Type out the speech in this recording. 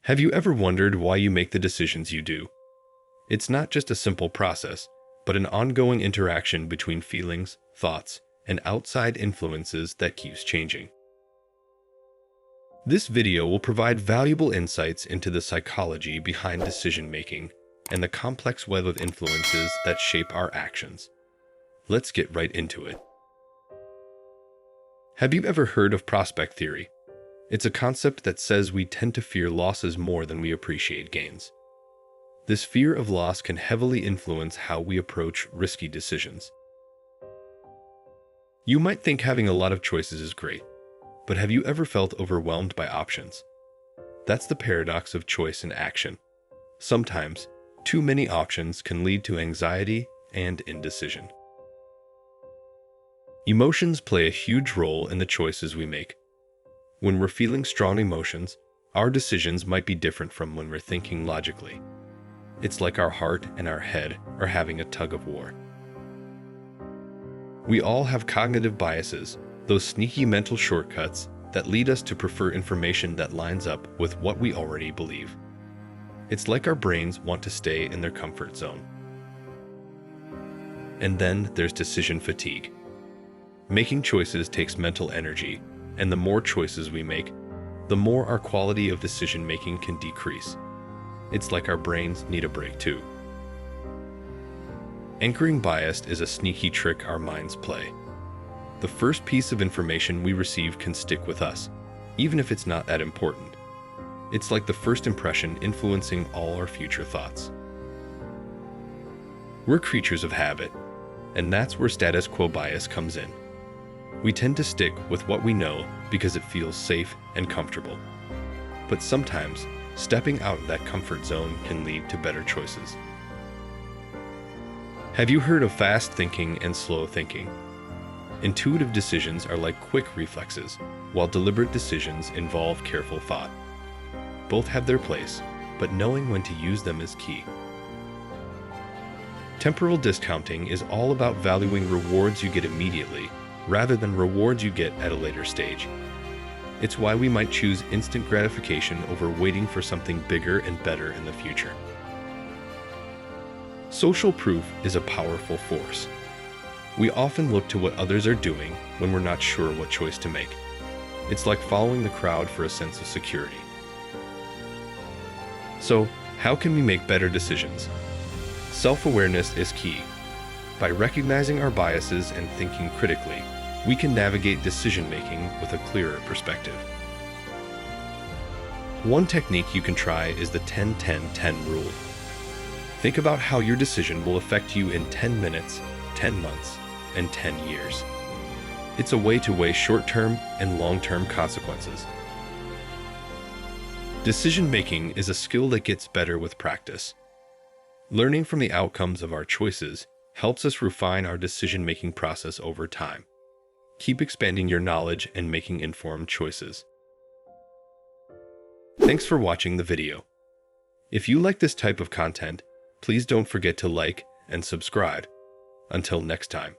Have you ever wondered why you make the decisions you do? It's not just a simple process, but an ongoing interaction between feelings, thoughts, and outside influences that keeps changing. This video will provide valuable insights into the psychology behind decision-making and the complex web of influences that shape our actions. Let's get right into it. Have you ever heard of prospect theory? It's a concept that says we tend to fear losses more than we appreciate gains. This fear of loss can heavily influence how we approach risky decisions. You might think having a lot of choices is great, but have you ever felt overwhelmed by options? That's the paradox of choice and action. Sometimes, too many options can lead to anxiety and indecision. Emotions play a huge role in the choices we make. When we're feeling strong emotions, our decisions might be different from when we're thinking logically. It's like our heart and our head are having a tug of war. We all have cognitive biases, those sneaky mental shortcuts that lead us to prefer information that lines up with what we already believe. It's like our brains want to stay in their comfort zone. And then there's decision fatigue. Making choices takes mental energy, and the more choices we make, the more our quality of decision-making can decrease. It's like our brains need a break too. Anchoring bias is a sneaky trick our minds play. The first piece of information we receive can stick with us, even if it's not that important. It's like the first impression influencing all our future thoughts. We're creatures of habit, and that's where status quo bias comes in. We tend to stick with what we know because it feels safe and comfortable. But sometimes, stepping out of that comfort zone can lead to better choices. Have you heard of fast thinking and slow thinking? Intuitive decisions are like quick reflexes, while deliberate decisions involve careful thought. Both have their place, but knowing when to use them is key. Temporal discounting is all about valuing rewards you get immediately, rather than rewards you get at a later stage. It's why we might choose instant gratification over waiting for something bigger and better in the future. Social proof is a powerful force. We often look to what others are doing when we're not sure what choice to make. It's like following the crowd for a sense of security. So, how can we make better decisions? Self-awareness is key. By recognizing our biases and thinking critically, we can navigate decision-making with a clearer perspective. One technique you can try is the 10-10-10 rule. Think about how your decision will affect you in 10 minutes, 10 months, and 10 years. It's a way to weigh short-term and long-term consequences. Decision-making is a skill that gets better with practice. Learning from the outcomes of our choices helps us refine our decision-making process over time. Keep expanding your knowledge and making informed choices. Thanks for watching the video. If you like this type of content, please don't forget to like and subscribe. Until next time.